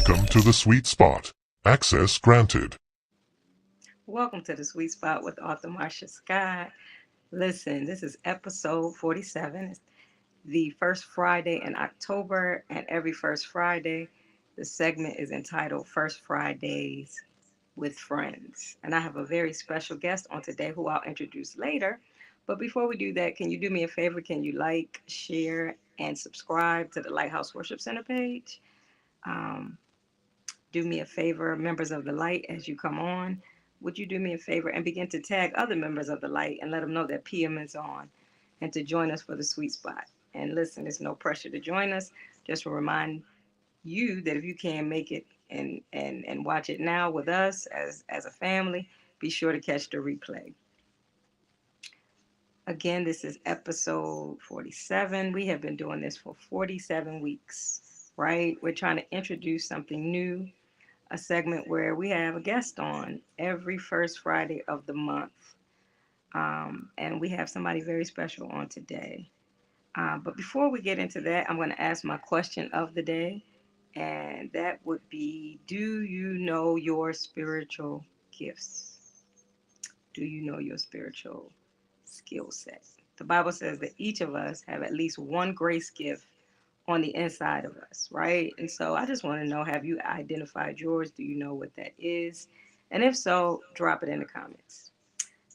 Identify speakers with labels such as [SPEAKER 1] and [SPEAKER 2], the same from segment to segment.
[SPEAKER 1] Welcome to the sweet spot. Access granted.
[SPEAKER 2] Welcome to the Sweet Spot with author Marsha Scott. Listen, this is episode 47. It's the first Friday in October, and every first Friday, the segment is entitled First Fridays with Friends. And I have a very special guest on today who I'll introduce later. But before we do that, can you do me a favor? Can you like, share, and subscribe to the Lighthouse Worship Center page? Um, do me a favor, members of the light, as you come on. Would you do me a favor and begin to tag other members of the light and let them know that PM is on and to join us for the sweet spot? And listen, there's no pressure to join us. Just to remind you that if you can't make it and watch it now with us as a family, be sure to catch the replay. Again, this is episode 47. We have been doing this for 47 weeks, right? We're trying to introduce something new, a segment where we have a guest on every first Friday of the month. And we have somebody very special on today. But before we get into that, I'm going to ask my question of the day. And that would be, do you know your spiritual gifts? Do you know your spiritual skill set? The Bible says that each of us have at least one grace gift on the inside of us, right? And so I just want to know, have you identified yours? Do you know what that is? And if so, drop it in the comments.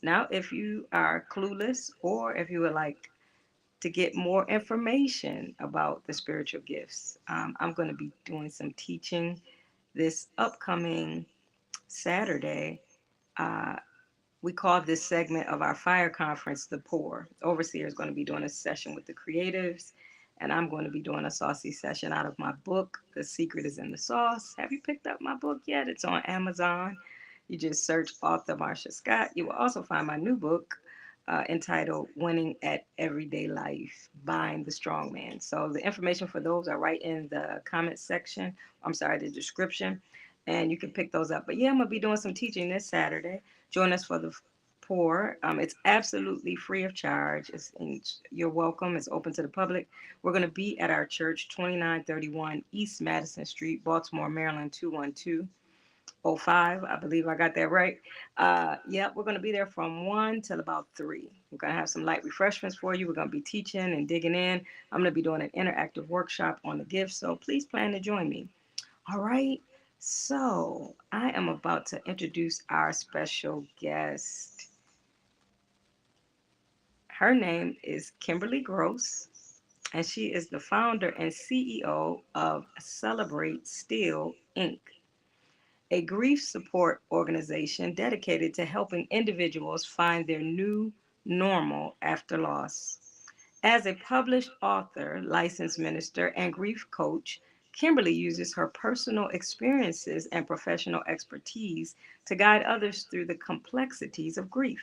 [SPEAKER 2] Now, if you are clueless or if you would like to get more information about the spiritual gifts, I'm going to be doing some teaching this upcoming Saturday. Uh, we call this segment of our fire conference the pour. Overseer is going to be doing a session with the creatives, and I'm going to be doing a saucy session out of my book, The Secret is in the Sauce. Have you picked up my book yet? It's on Amazon. You just search author Marsha Scott. You will also find my new book entitled Winning at Everyday Life, Bind the Strong Man. So the information for those are right in the comment section. I'm sorry, the description. And you can pick those up. But yeah, I'm going to be doing some teaching this Saturday. Join us for the pour. It's absolutely free of charge. You're welcome. It's open to the public. We're going to be at our church, 2931 East Madison Street, Baltimore, Maryland, 21205. I believe I got that right. Yeah, we're going to be there from 1 till about 3. We're going to have some light refreshments for you. We're going to be teaching and digging in. I'm going to be doing an interactive workshop on the gifts, so please plan to join me. All right. So I am about to introduce our special guest. Her name is Kimberly Gross, and she is the founder and CEO of Celebrate Still Inc., a grief support organization dedicated to helping individuals find their new normal after loss. As a published author, licensed minister, and grief coach, Kimberly uses her personal experiences and professional expertise to guide others through the complexities of grief.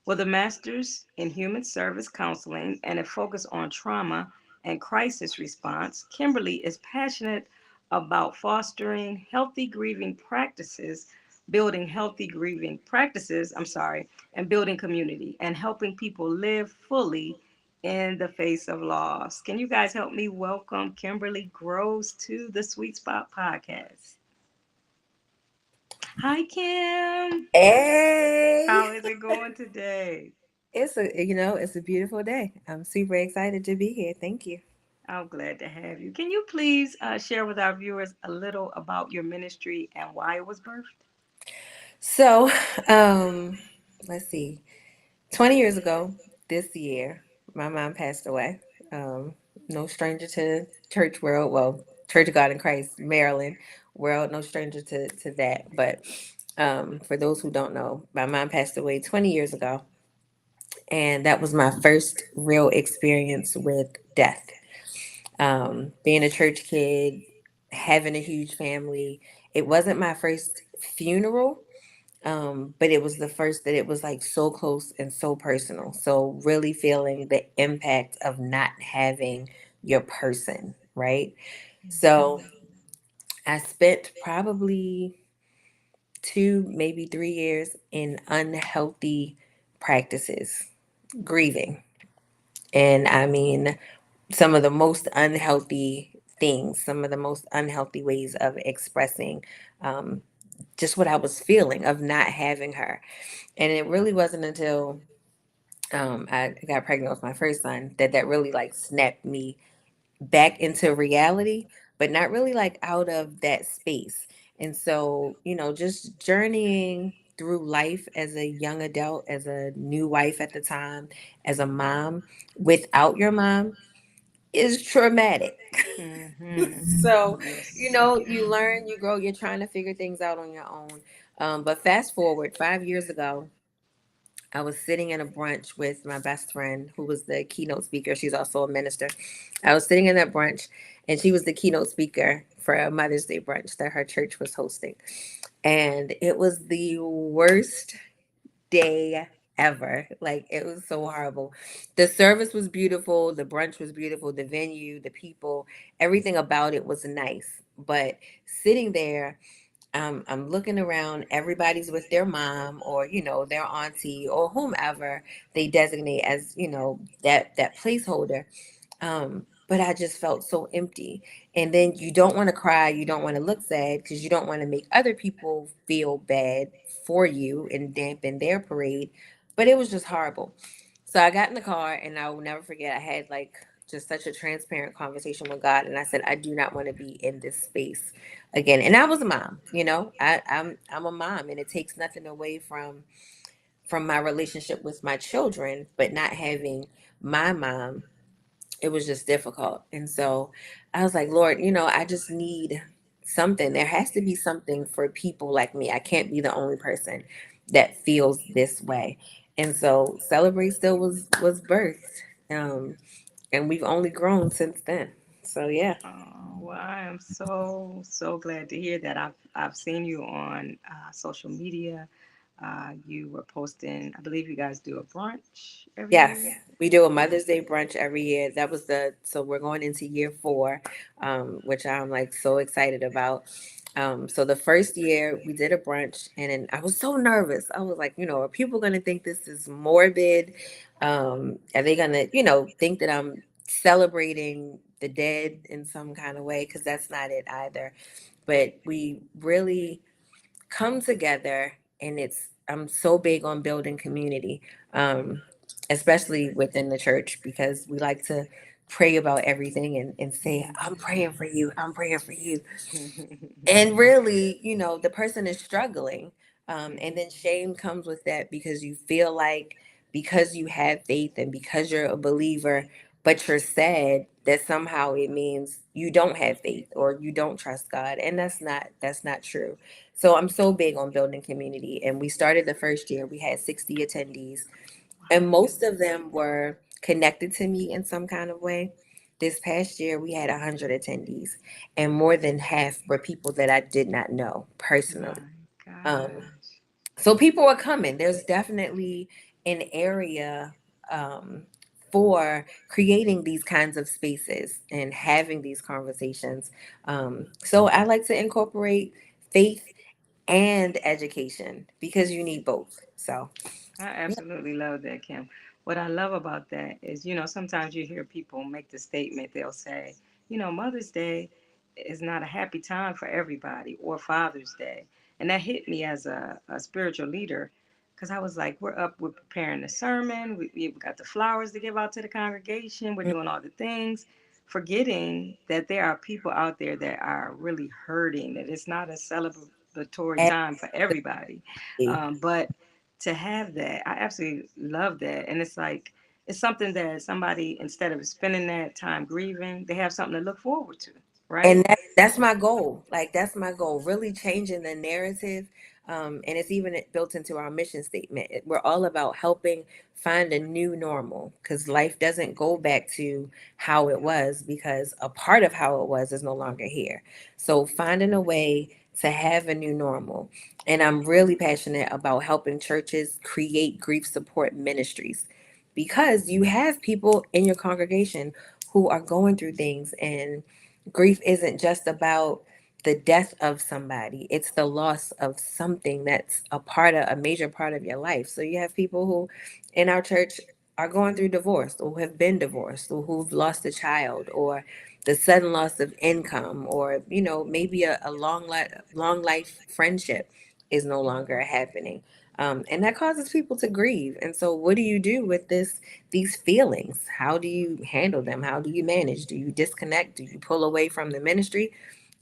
[SPEAKER 2] With a master's in human service counseling and a focus on trauma and crisis response, Kimberly is passionate about fostering healthy grieving practices, and building community and helping people live fully in the face of loss. Can you guys help me welcome Kimberly Groves to the Sweet Spot podcast? Hi, Kim.
[SPEAKER 3] Hey,
[SPEAKER 2] How is it going today?
[SPEAKER 3] it's a beautiful day. I'm super excited to be here. Thank you.
[SPEAKER 2] I'm glad to have you. Can you please share with our viewers a little about your ministry and why it was birthed?
[SPEAKER 3] So, um, let's see. 20 years ago, this year, my mom passed away. Um, no stranger to church world. Well, Church of God in Christ, Maryland world. No stranger to that. But for those who don't know, my mom passed away 20 years ago, and that was my first real experience with death. Being a church kid, having a huge family. It wasn't my first funeral, but it was the first that it was like so close and so personal. So really feeling the impact of not having your person, right? So I spent probably 2, maybe 3 years in unhealthy practices, grieving. And I mean, some of the most unhealthy things, some of the most unhealthy ways of expressing um, just what I was feeling of not having her. And it really wasn't until I got pregnant with my first son that really like snapped me back into reality, but not really like out of that space. And so, just journeying through life as a young adult, as a new wife at the time, as a mom without your mom is traumatic.
[SPEAKER 2] Mm-hmm.
[SPEAKER 3] So,
[SPEAKER 2] Yes.
[SPEAKER 3] you learn, you grow, you're trying to figure things out on your own. But fast forward 5 years ago, I was sitting in a brunch with my best friend, who was the keynote speaker. She's also a minister. I was sitting in that brunch, and she was the keynote speaker for a Mother's Day brunch that her church was hosting. And it was the worst day ever. Like, it was so horrible. The service was beautiful, the brunch was beautiful, the venue, the people, everything about it was nice. But sitting there, I'm looking around, everybody's with their mom or, their auntie or whomever they designate as, that placeholder. But I just felt so empty. And then you don't want to cry, you don't want to look sad because you don't want to make other people feel bad for you and dampen their parade. But it was just horrible. So I got in the car, and I will never forget, I had like just such a transparent conversation with God, and I said, I do not want to be in this space again. And I was a mom, I'm a mom, and it takes nothing away from my relationship with my children, but not having my mom, it was just difficult. And so I was like, Lord, I just need something. There has to be something for people like me. I can't be the only person that feels this way. And so Celebrate Still was birthed. And we've only grown since then. So yeah.
[SPEAKER 2] Oh, well, I am so so glad to hear that. I've seen you on social media. You were posting. I believe you guys do a brunch every
[SPEAKER 3] Yes,
[SPEAKER 2] year.
[SPEAKER 3] we do a Mother's Day brunch every year. That was so we're going into year four, which I'm like so excited about. So the first year we did a brunch, and then I was so nervous. I was like, are people going to think this is morbid? Are they going to, think that I'm celebrating the dead in some kind of way? Because that's not it either. But we really come together, and I'm so big on building community, um, especially within the church, because we like to pray about everything and say, I'm praying for you, I'm praying for you. And really, the person is struggling. And then shame comes with that, because you feel like, because you have faith and because you're a believer, but you're sad, that somehow it means you don't have faith or you don't trust God. And that's not true. So I'm so big on building community. And we started the first year, we had 60 attendees, and
[SPEAKER 2] Wow.
[SPEAKER 3] most of them were connected to me in some kind of way. This past year, we had 100 attendees, and more than half were people that I did not know personally.
[SPEAKER 2] My
[SPEAKER 3] Um,
[SPEAKER 2] gosh.
[SPEAKER 3] so people are coming. There's definitely an area um, for creating these kinds of spaces and having these conversations. So I like to incorporate faith and education, because you need both. So
[SPEAKER 2] I
[SPEAKER 3] yeah.
[SPEAKER 2] absolutely love that, Kim. What I love about that is, sometimes you hear people make the statement, they'll say, Mother's Day is not a happy time for everybody, or Father's Day. And that hit me as a spiritual leader, because I was like, we're preparing the sermon, we've got the flowers to give out to the congregation, we're doing all the things, forgetting that there are people out there that are really hurting, that it's not a celebratory time for everybody. But to have that, I absolutely love that. And it's like, it's something that somebody, instead of spending that time grieving, they have something to look forward to, right?
[SPEAKER 3] And that's my goal. Like, that's my goal, really changing the narrative. And it's even built into our mission statement. We're all about helping find a new normal, because life doesn't go back to how it was, because a part of how it was is no longer here. So finding a way to have a new normal. And I'm really passionate about helping churches create grief support ministries, because you have people in your congregation who are going through things, and grief isn't just about the death of somebody, it's the loss of something that's a major part of your life. So you have people who in our church are going through divorce, or have been divorced, or who've lost a child, or the sudden loss of income, or maybe a long life friendship is no longer happening. And that causes people to grieve. And so what do you do with these feelings? How do you handle them? How do you manage? Do you disconnect? Do you pull away from the ministry?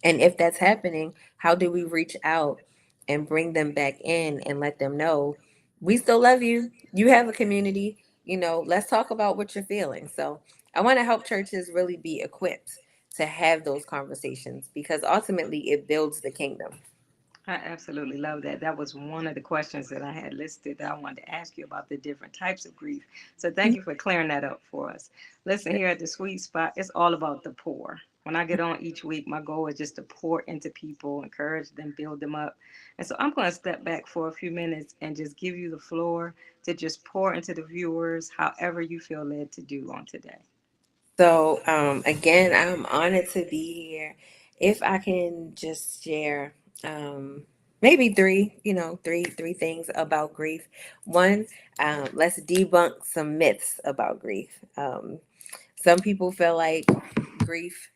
[SPEAKER 3] And if that's happening, how do we reach out and bring them back in and let them know we still love you? You have a community. Let's talk about what you're feeling. So I want to help churches really be equipped to have those conversations, because ultimately it builds the kingdom.
[SPEAKER 2] I absolutely love that. That was one of the questions that I had listed that I wanted to ask you about the different types of grief. So thank you for clearing that up for us. Listen, here at the Sweet Spot, it's all about the pour. When I get on each week, my goal is just to pour into people, encourage them, build them up. And so I'm going to step back for a few minutes and just give you the floor to just pour into the viewers however you feel led to do on today.
[SPEAKER 3] So, again, I'm honored to be here. If I can just share, maybe three, three things about grief. One, let's debunk some myths about grief. Some people feel like grief,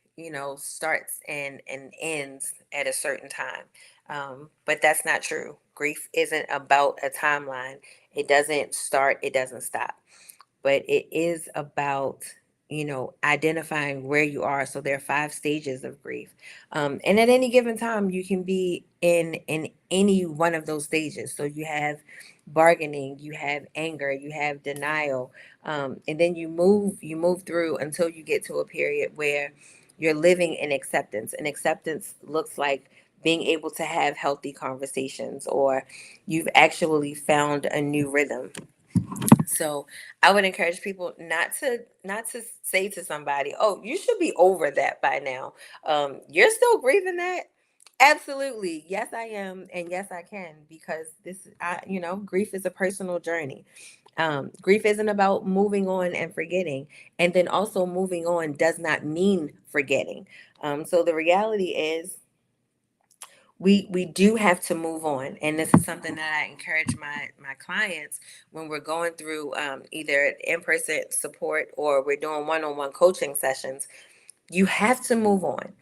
[SPEAKER 3] starts and ends at a certain time. But that's not true. Grief isn't about a timeline. It doesn't start, it doesn't stop, but it is about identifying where you are. So there are 5 stages of grief, and at any given time you can be in any one of those stages. So you have bargaining, you have anger, you have denial, and then you move through until you get to a period where you're living in acceptance. And acceptance looks like being able to have healthy conversations, or you've actually found a new rhythm. So I would encourage people not to say to somebody, "Oh, you should be over that by now." You're still grieving that? Absolutely, yes, I am, and yes, I can, because grief is a personal journey. Grief isn't about moving on and forgetting, and then also moving on does not mean forgetting. So the reality is we do have to move on, and this is something that I encourage my clients when we're going through either in-person support or we're doing one-on-one coaching sessions. You have to move on,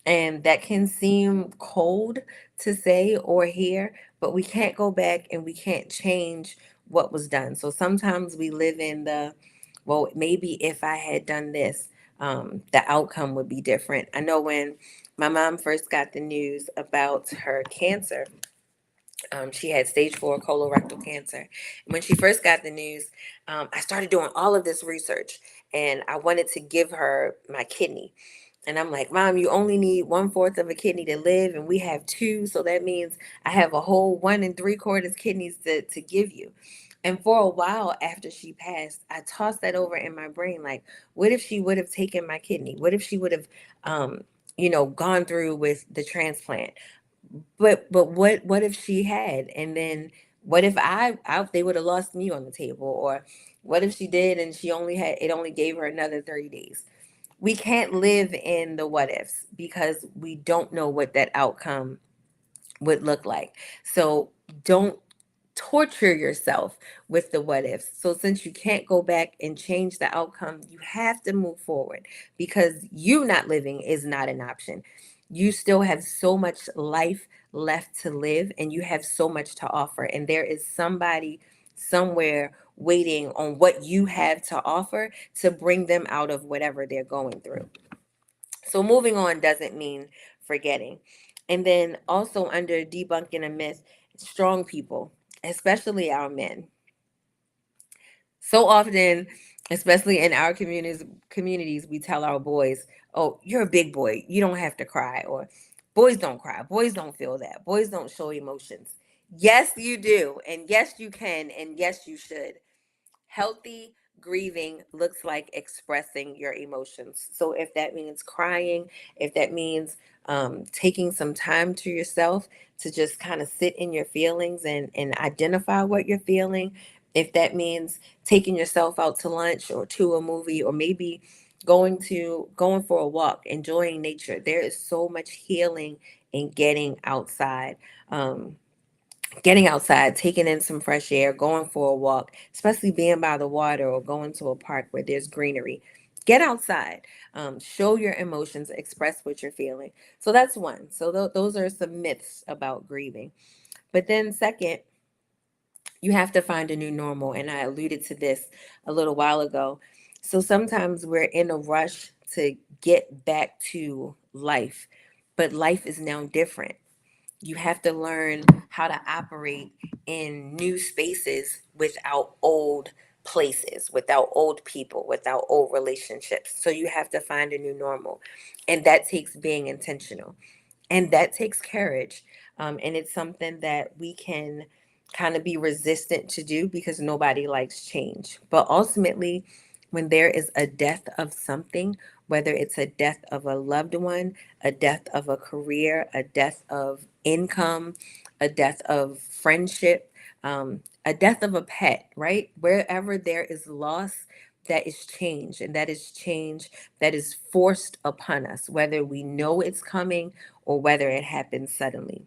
[SPEAKER 3] and that can seem cold to say or hear, but we can't go back and we can't change what was done. So sometimes we live in the, well, maybe if I had done this, the outcome would be different. I know when my mom first got the news about her cancer, she had stage 4 colorectal cancer. When she first got the news, I started doing all of this research, and I wanted to give her my kidney. And I'm like, Mom, you only need 1/4 of a kidney to live, and we have two. So that means I have a whole 1 3/4 kidneys to give you. And for a while after she passed, I tossed that over in my brain. Like, what if she would have taken my kidney? What if she would have, gone through with the transplant? But what if she had? And then what if they would have lost me on the table? Or what if she did and it only gave her another 30 days? We can't live in the what ifs, because we don't know what that outcome would look like. So don't torture yourself with the what ifs. So since you can't go back and change the outcome, you have to move forward, because you not living is not an option. You still have so much life left to live, and you have so much to offer, and there is somebody somewhere waiting on what you have to offer to bring them out of whatever they're going through. So moving on doesn't mean forgetting. And then also, under debunking a myth, strong people, especially our men, so often, especially in our communities, we tell our boys, "Oh, you're a big boy. You don't have to cry." Or, "Boys don't cry. Boys don't feel that. Boys don't show emotions." Yes, you do. And yes, you can. And yes, you should. Healthy grieving looks like expressing your emotions. So if that means crying, if that means taking some time to yourself to just kind of sit in your feelings and identify what you're feeling, if that means taking yourself out to lunch or to a movie, or maybe going for a walk, enjoying nature, there is so much healing in getting outside, taking in some fresh air, going for a walk, especially being by the water or going to a park where there's greenery. Get outside, show your emotions, express what you're feeling. So that's one. So those are some myths about grieving. But then, second, you have to find a new normal. And I alluded to this a little while ago. So sometimes we're in a rush to get back to life, but life is now different. You have to learn how to operate in new spaces without old places, without old people, without old relationships. So you have to find a new normal. And that takes being intentional. And that takes courage. And it's something that we can kind of be resistant to do because nobody likes change. But ultimately, when there is a death of something, whether it's a death of a loved one, a death of a career, a death of income, a death of friendship, a death of a pet, right? Wherever there is loss, that is change. And that is change that is forced upon us, whether we know it's coming or whether it happens suddenly.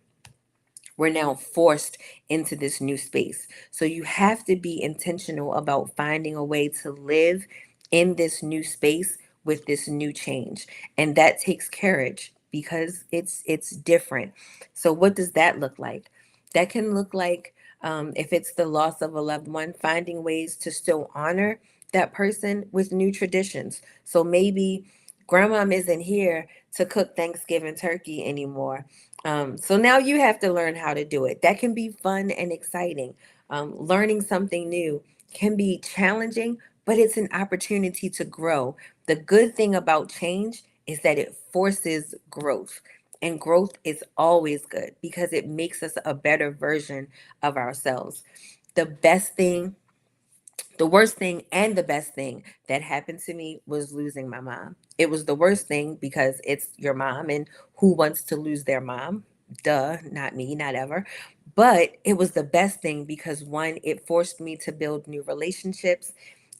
[SPEAKER 3] We're now forced into this new space. So you have to be intentional about finding a way to live in this new space with this new change. And that takes courage because it's different. So what does that look like? That can look like, if it's the loss of a loved one, finding ways to still honor that person with new traditions. So maybe grandmom isn't here to cook Thanksgiving turkey anymore, so now you have to learn how to do it. That can be fun and exciting. Learning something new can be challenging, but it's an opportunity to grow. The good thing about change is that it forces growth. And growth is always good because it makes us a better version of ourselves. The best thing, the worst thing and the best thing that happened to me was losing my mom. It was the worst thing because it's your mom, and who wants to lose their mom? Duh, not me, not ever. But it was the best thing because one, it forced me to build new relationships.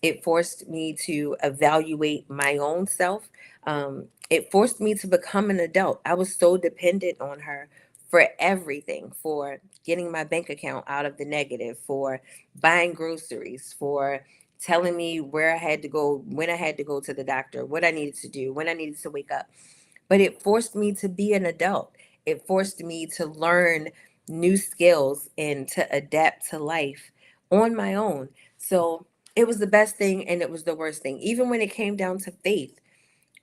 [SPEAKER 3] It forced me to evaluate my own self. It forced me to become an adult. I was so dependent on her for everything, for getting my bank account out of the negative, for buying groceries, for telling me where I had to go, when I had to go to the doctor, what I needed to do, when I needed to wake up. But it forced me to be an adult. It forced me to learn new skills and to adapt to life on my own. So it was the best thing and it was the worst thing. Even when it came down to faith,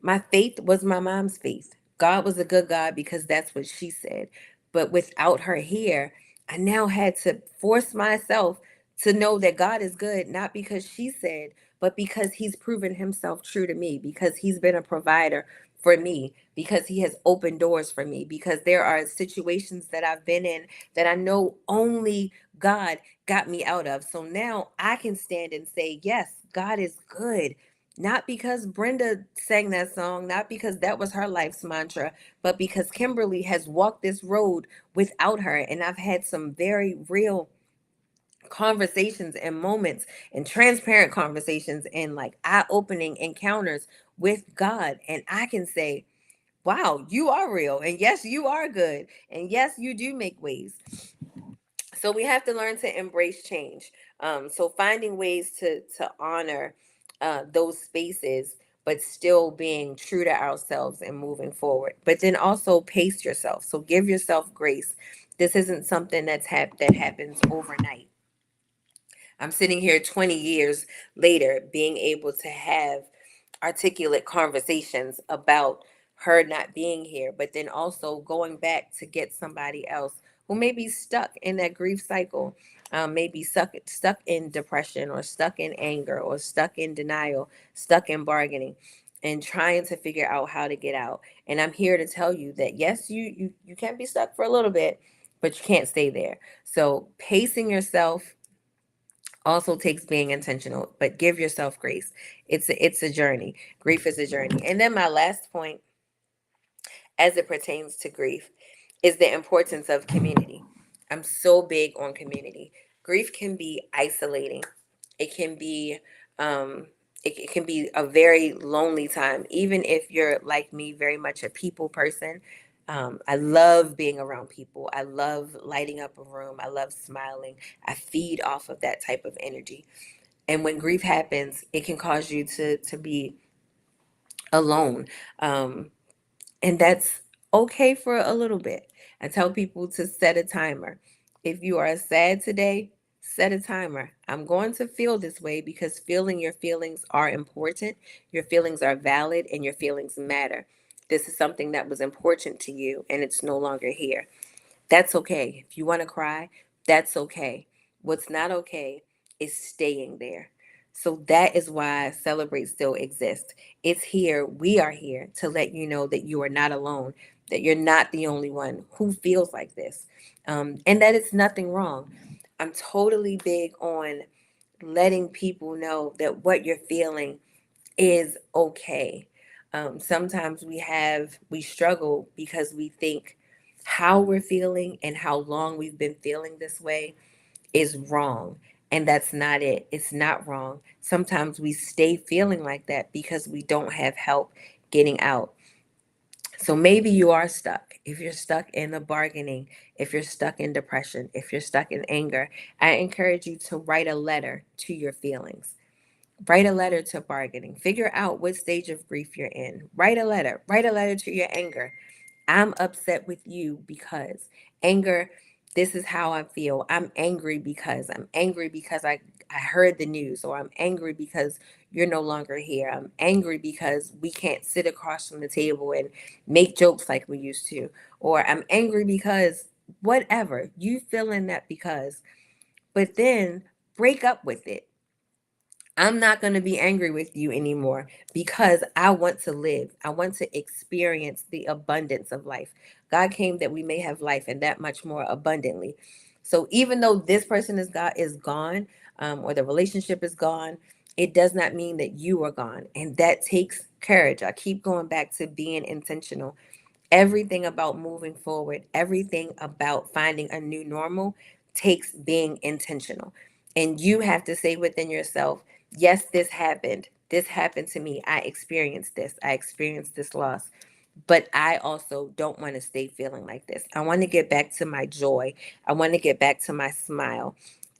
[SPEAKER 3] my faith was my mom's faith. God was a good God because that's what she said. But without her here, I now had to force myself to know that God is good, not because she said, but because he's proven himself true to me, because he's been a provider for me, because he has opened doors for me, because there are situations that I've been in that I know only God got me out of. So now I can stand and say, yes, God is good. Not because Brenda sang that song, not because that was her life's mantra, but because Kimberly has walked this road without her. And I've had some very real conversations and moments and transparent conversations and like eye-opening encounters with God. And I can say, wow, you are real. And yes, you are good. And yes, you do make ways. So we have to learn to embrace change. So finding ways to honor those spaces, but still being true to ourselves and moving forward. But then also pace yourself. So give yourself grace. This isn't something that happens overnight. I'm sitting here 20 years later, being able to have articulate conversations about her not being here, but then also going back to get somebody else who may be stuck in that grief cycle, may be stuck in depression or stuck in anger or stuck in denial, stuck in bargaining, and trying to figure out how to get out. And I'm here to tell you that yes, you can be stuck for a little bit, but you can't stay there. So pacing yourself also takes being intentional, but give yourself grace. It's a journey. Grief is a journey. And then my last point as it pertains to grief is the importance of community. I'm so big on community. Grief can be isolating. It can be it can be a very lonely time, even if you're like me, very much a people person. I love being around people. I love lighting up a room. I love smiling. I feed off of that type of energy. And when grief happens, it can cause you to be alone. Um, and that's okay for a little bit. I tell people to set a timer. If you are sad today, set a timer. I'm going to feel this way because feeling your feelings are important. Your feelings are valid and your feelings matter. This is something that was important to you and it's no longer here. That's okay. If you want to cry, that's okay. What's not okay is staying there. So that is why Celebrate still exists. It's here. We are here to let you know that you are not alone, that you're not the only one who feels like this, and that it's nothing wrong. I'm totally big on letting people know that what you're feeling is okay. Sometimes we struggle because we think how we're feeling and how long we've been feeling this way is wrong. And that's not it. It's not wrong. Sometimes we stay feeling like that because we don't have help getting out. So maybe you are stuck. If you're stuck in the bargaining, if you're stuck in depression, if you're stuck in anger, I encourage you to write a letter to your feelings. Write a letter to bargaining. Figure out what stage of grief you're in. Write a letter. Write a letter to your anger. I'm upset with you because anger, this is how I feel. I'm angry because I heard the news, or I'm angry because you're no longer here. I'm angry because we can't sit across from the table and make jokes like we used to. Or I'm angry because whatever. You feeling that because, but then break up with it. I'm not going to be angry with you anymore because I want to live. I want to experience the abundance of life. God came that we may have life and that much more abundantly. So even though this person is gone, or the relationship is gone, it does not mean that you are gone. And that takes courage. I keep going back to being intentional. Everything about moving forward, everything about finding a new normal takes being intentional. And you have to say within yourself, yes, this happened. This happened to me. I experienced this. I experienced this loss. But I also don't want to stay feeling like this. I want to get back to my joy. I want to get back to my smile.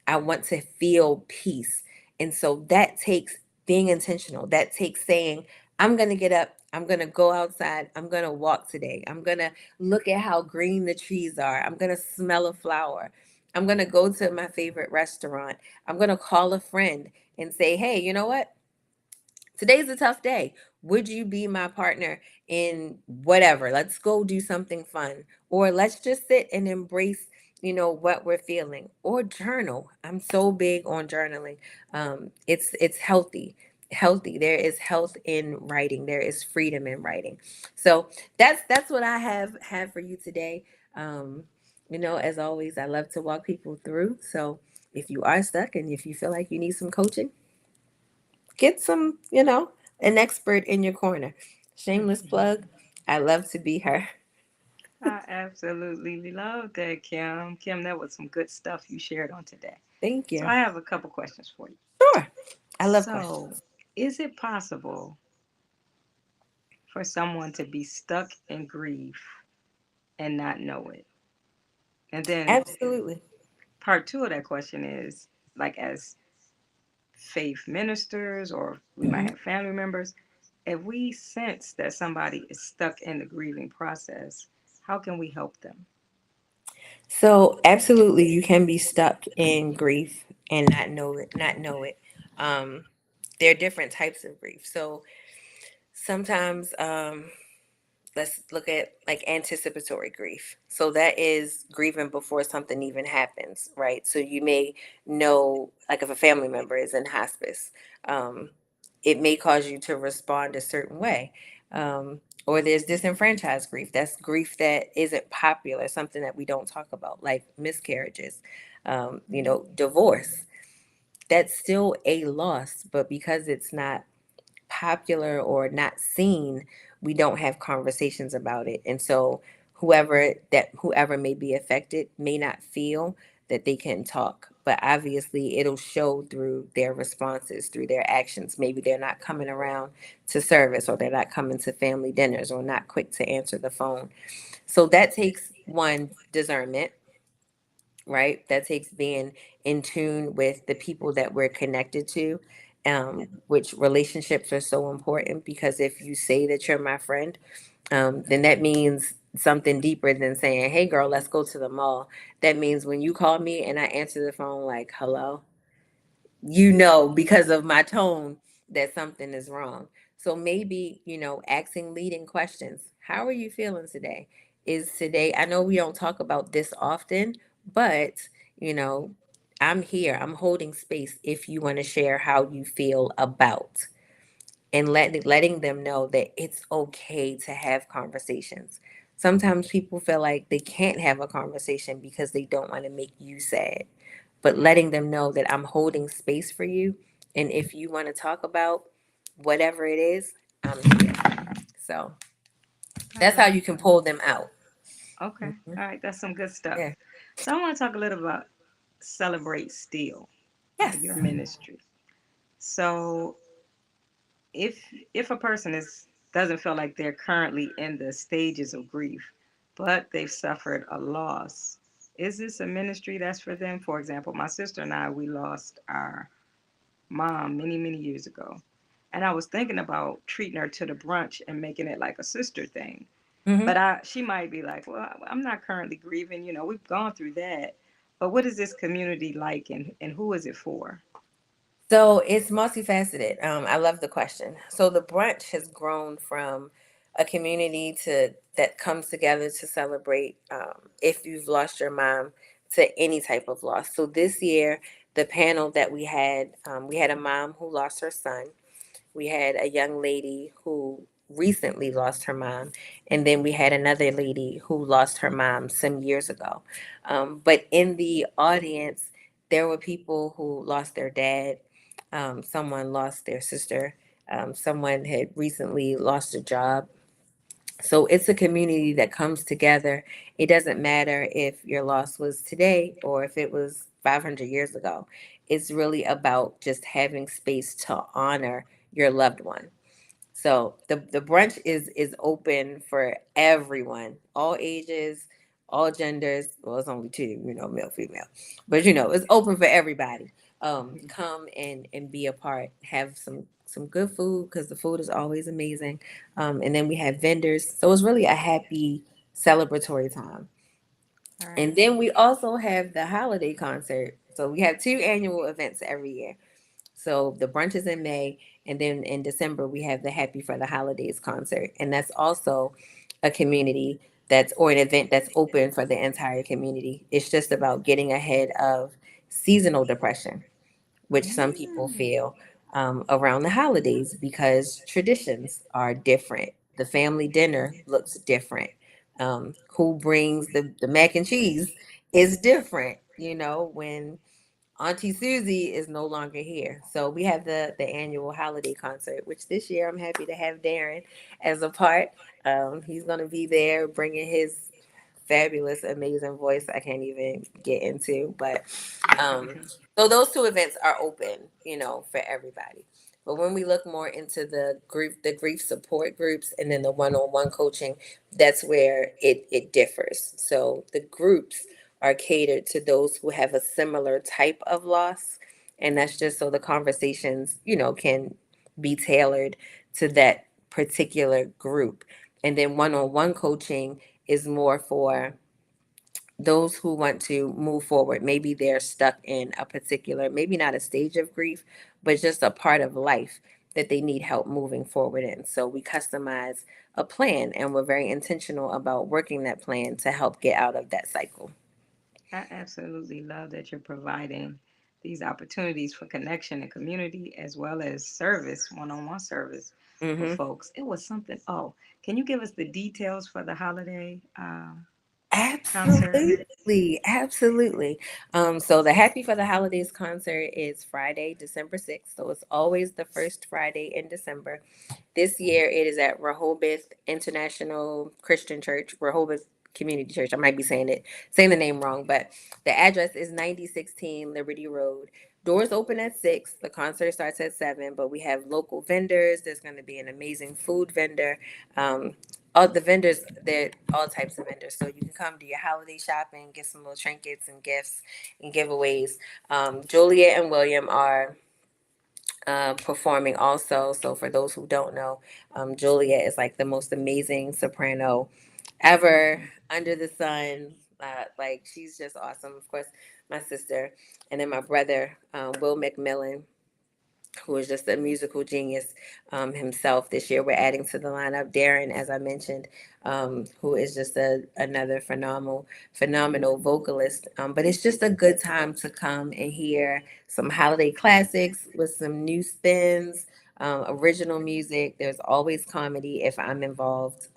[SPEAKER 3] I want to feel peace. And so that takes being intentional. That takes saying, I'm going to get up. I'm going to go outside. I'm going to walk today. I'm going to look at how green the trees are. I'm going to smell a flower. I'm going to go to my favorite restaurant. I'm going to call a friend and say, hey, you know what? Today's a tough day. Would you be my partner in whatever? Let's go do something fun. Or let's just sit and embrace, what we're feeling. Or journal. I'm so big on journaling. It's healthy. Healthy. There is health in writing. There is freedom in writing. So that's what I have for you today. As always, I love to walk people through. So if you are stuck and if you feel like you need some coaching, get some, an expert in your corner. Shameless plug. I love to be her.
[SPEAKER 2] I absolutely love that, Kim. Kim, that was some good stuff you shared on today.
[SPEAKER 3] Thank
[SPEAKER 2] So
[SPEAKER 3] you.
[SPEAKER 2] I have a couple questions for you.
[SPEAKER 3] Sure. I love
[SPEAKER 2] So,
[SPEAKER 3] questions.
[SPEAKER 2] is it possible for someone to be stuck in grief and not know it? And then
[SPEAKER 3] Absolutely.
[SPEAKER 2] part two of that question is, like, as faith ministers, or we might
[SPEAKER 3] Hmm.
[SPEAKER 2] have family members, if we sense that somebody is stuck in the grieving process, how can we help them?
[SPEAKER 3] So absolutely you can be stuck in grief and not know it. Um, there are different types of grief. So sometimes let's look at like anticipatory grief. So that is grieving before something even happens, right? So you may know, like if a family member is in hospice, um, it may cause you to respond a certain way. Or there's disenfranchised grief. That's grief that isn't popular, something that we don't talk about, like miscarriages, divorce. That's still a loss, but because it's not popular or not seen, we don't have conversations about it. And so whoever may be affected may not feel that they can talk, but obviously it'll show through their responses, through their actions. Maybe they're not coming around to service, or they're not coming to family dinners, or not quick to answer the phone. So that takes one, discernment, right? That takes being in tune with the people that we're connected to. which relationships are so important because if you say that you're my friend, then that means something deeper than saying, "Hey, girl, let's go to the mall." That means when you call me and I answer the phone like, "Hello," because of my tone that something is wrong. So maybe, asking leading questions. How are you feeling today? Is today, I know we don't talk about this often, but, you know, I'm here. I'm holding space if you want to share how you feel about and letting them know that it's okay to have conversations. Sometimes people feel like they can't have a conversation because they don't want to make you sad. But letting them know that I'm holding space for you, and if you want to talk about whatever it is, I'm here. So
[SPEAKER 2] I
[SPEAKER 3] that's how
[SPEAKER 2] love
[SPEAKER 3] you can
[SPEAKER 2] that.
[SPEAKER 3] pull them out.
[SPEAKER 2] Okay.
[SPEAKER 3] Mhm.
[SPEAKER 2] All right. That's some good stuff.
[SPEAKER 3] Yeah.
[SPEAKER 2] So I want to talk a little about Celebrate Still, your
[SPEAKER 3] Yes.
[SPEAKER 2] ministry. So if a person is doesn't feel like they're currently in the stages of grief, but they've suffered a loss, is this a ministry that's for them? For example, my sister and I, we lost our mom many, many years ago. And I was thinking about treating her to the brunch and making it like a sister thing. But
[SPEAKER 3] hmm
[SPEAKER 2] she might be like, well, I'm not currently grieving. We've gone through that. But what is this community like, and who is it for?
[SPEAKER 3] So it's multifaceted. I love the question. So the brunch has grown from a community to that comes together to celebrate if you've lost your mom to any type of loss. So this year, the panel that we had a mom who lost her son. We had a young lady who recently lost her mom, and then we had another lady who lost her mom some years ago. But in the audience, there were people who lost their dad, someone lost their sister, someone had recently lost a job. So it's a community that comes together. It doesn't matter if your loss was today or if it was 500 years ago. It's really about just having space to honor your loved one. So the brunch is open for everyone, all ages, all genders. Well, it's only two, male, female, but it's open for everybody. Come and be a part. Have some good food because the food is always amazing. And then we have vendors, so it's really a happy celebratory time.
[SPEAKER 2] All
[SPEAKER 3] And
[SPEAKER 2] right.
[SPEAKER 3] then we also have the holiday concert. So we have two annual events every year. So the brunch is in May, and then in December we have the Happy for the Holidays concert, and that's also a community or an event that's open for the entire community. It's just about getting ahead of seasonal depression, which some people
[SPEAKER 2] Mm.
[SPEAKER 3] feel around the holidays because traditions are different. The family dinner looks different. Who brings the mac and cheese is different. When Auntie Susie is no longer here. So we have the annual holiday concert, which this year I'm happy to have Darren as a part. He's going to be there bringing his fabulous, amazing voice I can't even get into. But so those two events are open, for everybody. But when we look more into the grief support groups and then the one-on-one coaching, that's where it differs. So the groups are catered to those who have a similar type of loss. And that's just so the conversations, can be tailored to that particular group. And then one-on-one coaching is more for those who want to move forward. Maybe they're stuck in a particular, maybe not a stage of grief, but just a part of life that they need help moving forward in. So we customize a plan and we're very intentional about working that plan to help get out of that cycle.
[SPEAKER 2] I absolutely love that you're providing these opportunities for connection and community as well as service, one-on-one service for
[SPEAKER 3] hmm
[SPEAKER 2] folks. It was something. Oh, can you give us the details for the holiday concert?
[SPEAKER 3] Absolutely, absolutely. So the Happy for the Holidays concert is Friday, December 6th. So it's always the first Friday in December. This year it is at Rehoboth International Christian Church, Rehoboth Community Church. I might be saying the name wrong, but the address is 9016 Liberty Road. Doors open at 6. The concert starts at 7, but we have local vendors. There's going to be an amazing food vendor. All the vendors, they're all types of vendors. So you can come do your holiday shopping, get some little trinkets and gifts and giveaways. Julia and William are performing also. So for those who don't know, Juliet is like the most amazing soprano ever under the sun. Like she's just awesome. Of course, my sister, and then my brother, Will McMillan, who is just a musical genius himself. This year, we're adding to the lineup Darren, as I mentioned, who is just another phenomenal vocalist. But it's just a good time to come and hear some holiday classics with some new spins, original music. There's always comedy if I'm involved.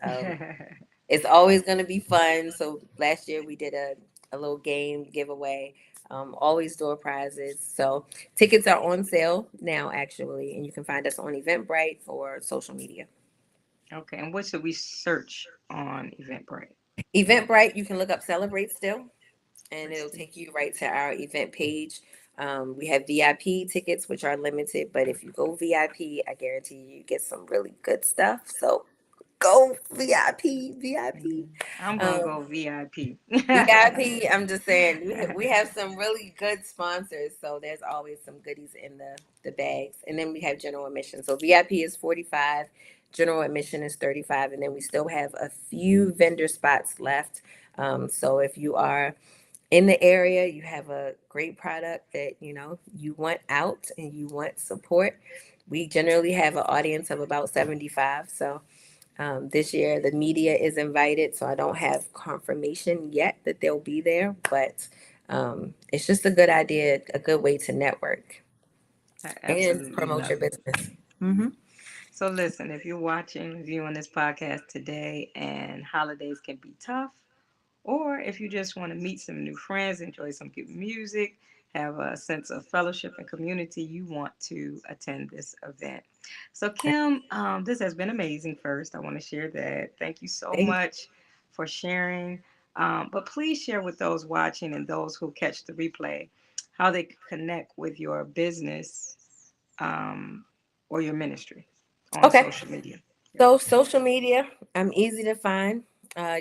[SPEAKER 3] It's always going to be fun. So last year we did a little game giveaway. Always door prizes. So tickets are on sale now, actually, and you can find us on Eventbrite or social media.
[SPEAKER 2] Okay, and what should we search on Eventbrite?
[SPEAKER 3] Eventbrite, you can look up Celebrate Still, and it'll
[SPEAKER 2] Kristen.
[SPEAKER 3] take you right to our event page. We have VIP tickets, which are limited, but if you go VIP, I guarantee you get some really good stuff. So go VIP, VIP.
[SPEAKER 2] I'm gonna
[SPEAKER 3] Um,
[SPEAKER 2] go VIP.
[SPEAKER 3] VIP, I'm just saying we have some really good sponsors, so there's always some goodies in the bags. And then we have general admission. So VIP is 45, general admission is 35, and then we still have a few vendor spots left. So if you are in the area, you have a great product that you want out and you want support. We generally have an audience of about 75. So this year, the media is invited, so I don't have confirmation yet that they'll be there, but it's just a good idea, a good way to network
[SPEAKER 2] I
[SPEAKER 3] and
[SPEAKER 2] absolutely
[SPEAKER 3] promote your
[SPEAKER 2] love it.
[SPEAKER 3] business. Hmm.
[SPEAKER 2] So listen, if you're watching, viewing this podcast today, and holidays can be tough, or if you just want to meet some new friends, enjoy some good music, have a sense of fellowship and community, you want to attend this event. So, Kim, this has been amazing. First, I want to share that. Thank you so
[SPEAKER 3] Thank
[SPEAKER 2] much for sharing. But please share with those watching and those who catch the replay how they can connect with your business um, or your ministry on
[SPEAKER 3] Okay,
[SPEAKER 2] social media. Yeah.
[SPEAKER 3] so social media, I'm easy to find.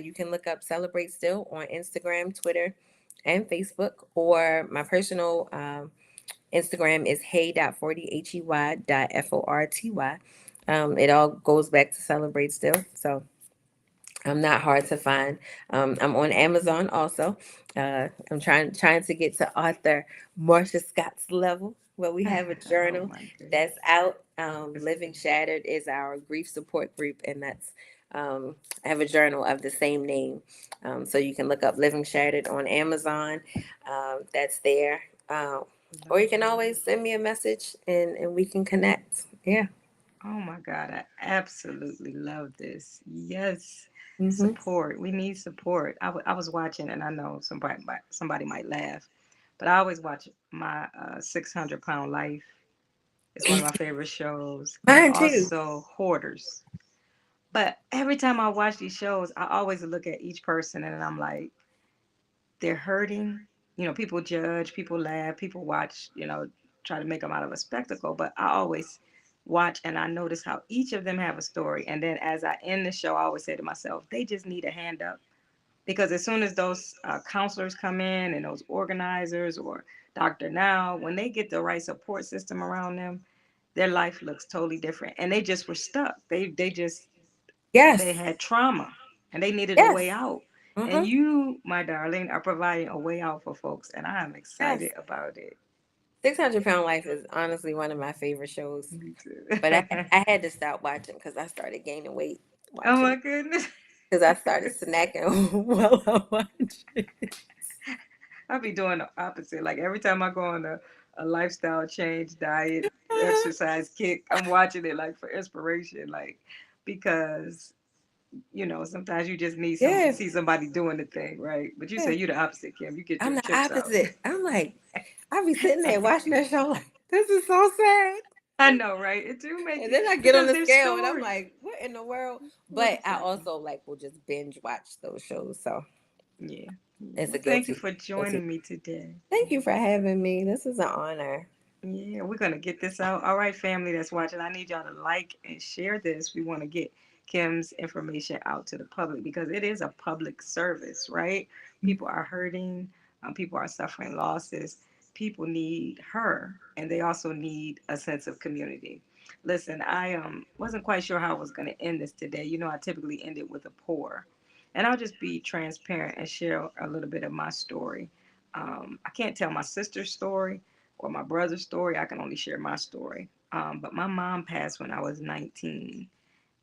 [SPEAKER 3] You can look up Celebrate Still on Instagram, Twitter, and Facebook, or my personal Instagram is hey.40, hey.forty. It all goes back to Celebrate Still. So I'm not hard to find. I'm on Amazon also. I'm trying to get to author Marsha Scott's level, where we have a
[SPEAKER 2] Oh
[SPEAKER 3] journal
[SPEAKER 2] my goodness.
[SPEAKER 3] that's out.
[SPEAKER 2] It's
[SPEAKER 3] Living Shattered is our grief support group, and that's I have a journal of the same name. So you can look up Living Shattered on Amazon. That's there. Or you can
[SPEAKER 2] lovely.
[SPEAKER 3] always send me a message and we can connect. Yeah.
[SPEAKER 2] Oh my God, I absolutely love this. Yes,
[SPEAKER 3] Hmm.
[SPEAKER 2] support. We need support. I was watching, and I know somebody might laugh, but I always watch my 600 Pound Life. It's one of my favorite shows, and
[SPEAKER 3] Mine too.
[SPEAKER 2] also Hoarders. But every time I watch these shows, I always look at each person, and I'm like, they're hurting. People judge, people laugh, people watch, try to make them out of a spectacle. But I always watch and I notice how each of them have a story. And then as I end the show, I always say to myself, they just need a hand up. Because as soon as those counselors come in and those organizers or Dr. Now, when they get the right support system around them, their life looks totally different. And they just were stuck. They
[SPEAKER 3] Yes.
[SPEAKER 2] had trauma and they needed a way
[SPEAKER 3] Yes.
[SPEAKER 2] out. And
[SPEAKER 3] Hmm.
[SPEAKER 2] you, my darling, are providing a way out for folks, and I am excited
[SPEAKER 3] Yes.
[SPEAKER 2] about it.
[SPEAKER 3] 600 Pound Life is honestly one of my favorite shows.
[SPEAKER 2] Me too.
[SPEAKER 3] But I had to stop watching because I started gaining weight
[SPEAKER 2] Oh
[SPEAKER 3] watching
[SPEAKER 2] my
[SPEAKER 3] it.
[SPEAKER 2] goodness.
[SPEAKER 3] Because I started snacking while I watched it.
[SPEAKER 2] I'll be doing the opposite. Like every time I go on a lifestyle change, diet, exercise kick, I'm watching it like for inspiration. Like because sometimes you just need some
[SPEAKER 3] Yeah,
[SPEAKER 2] see somebody doing the thing, right? But you
[SPEAKER 3] yeah.
[SPEAKER 2] say you the opposite, Kim. You get
[SPEAKER 3] I'm
[SPEAKER 2] your
[SPEAKER 3] the
[SPEAKER 2] chips out.
[SPEAKER 3] opposite. I'm like, I be sitting there watching that show like, this is so sad.
[SPEAKER 2] I know, right? It do make
[SPEAKER 3] And
[SPEAKER 2] you
[SPEAKER 3] then I get on
[SPEAKER 2] because
[SPEAKER 3] the
[SPEAKER 2] there's
[SPEAKER 3] scale and I'm
[SPEAKER 2] stories.
[SPEAKER 3] like, what in the world?
[SPEAKER 2] What
[SPEAKER 3] But
[SPEAKER 2] is
[SPEAKER 3] I
[SPEAKER 2] happening?
[SPEAKER 3] also like will just binge watch those shows. So
[SPEAKER 2] Yeah. Yeah.
[SPEAKER 3] it's a
[SPEAKER 2] Well, thank you
[SPEAKER 3] guilty,
[SPEAKER 2] for
[SPEAKER 3] guilty.
[SPEAKER 2] joining me today.
[SPEAKER 3] Thank you for having me. This is an honor.
[SPEAKER 2] Yeah, we're gonna get this out. All right, family that's watching, I need y'all to like and share this. We want to get Kim's information out to the public because it is a public service, right? People are hurting, people are suffering losses. people need her, and they also need a sense of community. Listen, I wasn't quite sure how I was going to end this today. You know, I typically end it with a pour, and I'll just be transparent and share a little bit of my story. I can't tell my sister's story or my brother's story. I can only share my story. But my mom passed when I was 19.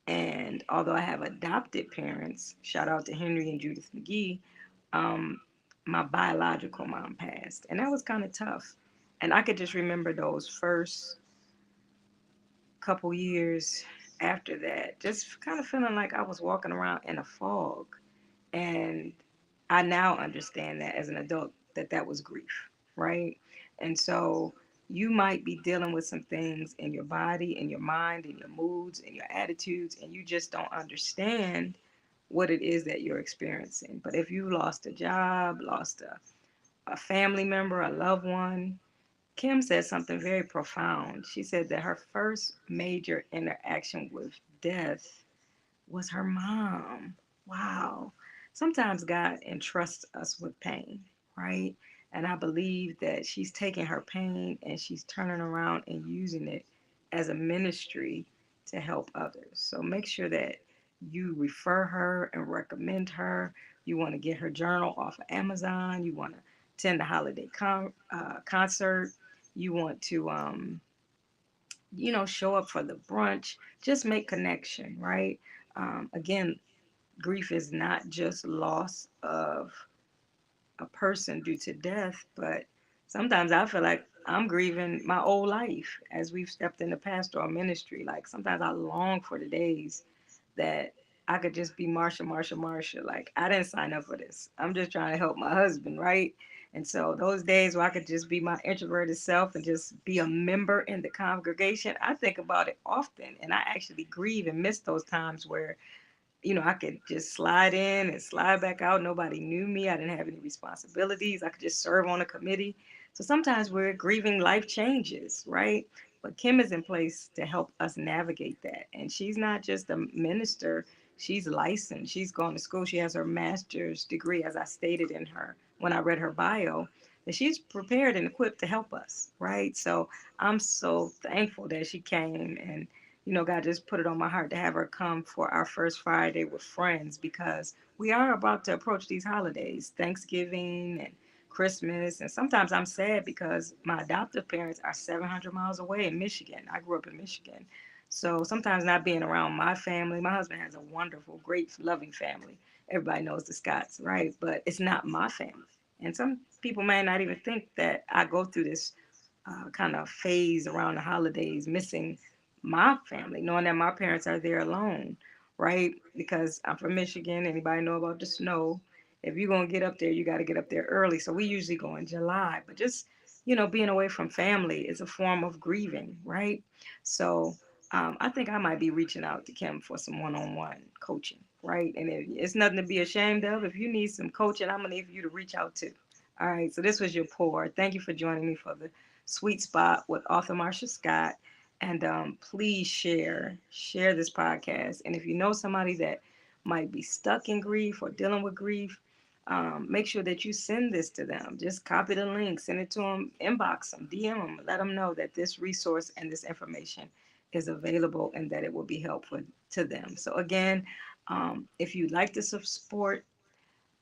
[SPEAKER 2] And although I have adopted parents, shout out to Henry and Judith McGee, um, my biological mom passed. And that was kind of tough. And I could just remember those first couple years after that, just kind of feeling like I was walking around in a fog. And I now understand that as an adult that that was grief, right? And so you might be dealing with some things in your body, in your mind, in your moods, in your attitudes, and you just don't understand what it is that you're experiencing. But if you lost a job, lost a family member, a loved one, Kim said something very profound. She said that her first major interaction with death was her mom. Wow. Sometimes God entrusts us with pain, right? And I believe that she's taking her pain and she's turning around and using it as a ministry to help others. So make sure that you refer her and recommend her. You want to get her journal off of Amazon. You want to attend the holiday concert. You want to show up for the brunch, just make connection, right? Again, grief is not just loss of a person due to death, but sometimes I feel like I'm grieving my old life as we've stepped into pastoral ministry. Like sometimes I long for the days that I could just be Marsha, Marsha, Marsha. Like I didn't sign up for this. I'm just trying to help my husband, right? And so those days where I could just be my introverted self and just be a member in the congregation, I think about it often, and I actually grieve and miss those times where I could just slide in and slide back out. Nobody knew me. I didn't have any responsibilities. I could just serve on a committee. So sometimes we're grieving life changes, right? But Kim is in place to help us navigate that. And she's not just a minister, she's licensed. She's gone to school. She has her master's degree, as I stated in her when I read her bio, that she's prepared and equipped to help us, right? So I'm so thankful that she came, and God just put it on my heart to have her come for our first Friday with friends because we are about to approach these holidays, Thanksgiving and Christmas. And sometimes I'm sad because my adoptive parents are 700 miles away in Michigan. I grew up in Michigan. So sometimes not being around my family, my husband has a wonderful, great, loving family. Everybody knows the Scotts, right? But it's not my family. And some people may not even think that I go through this kind of phase around the holidays, missing my family, knowing that my parents are there alone, right? Because I'm from Michigan. Anybody know about the snow? If you're going to get up there, you got to get up there early. So we usually go in July. But just, being away from family is a form of grieving, right? So I think I might be reaching out to Kim for some one on one coaching, right? And it's nothing to be ashamed of. If you need some coaching, I'm going to need for you to reach out to. All right. So this was your pour. Thank you for joining me for the Sweet Spot with author Marsha Scott. And please share this podcast. And if you know somebody that might be stuck in grief or dealing with grief, make sure that you send this to them. Just copy the link, send it to them, inbox them, DM them, let them know that this resource and this information is available and that it will be helpful to them. So again, if you'd like to support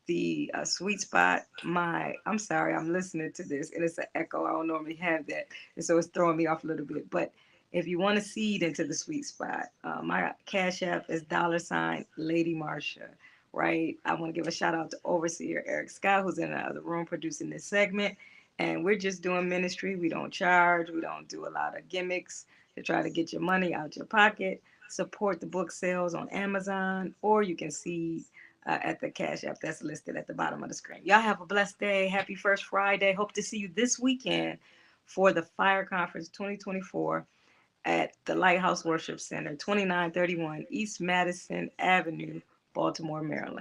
[SPEAKER 2] the sweet spot. I'm sorry, I'm listening to this and it's an echo. I don't normally have that, and so it's throwing me off a little bit. But if you want to seed into the sweet spot, my cash app is $ Lady Marsha. Right. I want to give a shout out to Overseer Eric Scott, who's in the other room producing this segment. And we're just doing ministry. We don't charge. We don't do a lot of gimmicks to try to get your money out your pocket. Support the book sales on Amazon, or you can see at the Cash App that's listed at the bottom of the screen. Y'all have a blessed day. Happy First Friday. Hope to see you this weekend for the Fire Conference 2024 at the Lighthouse Worship Center, 2931 East Madison Avenue, Baltimore, Maryland.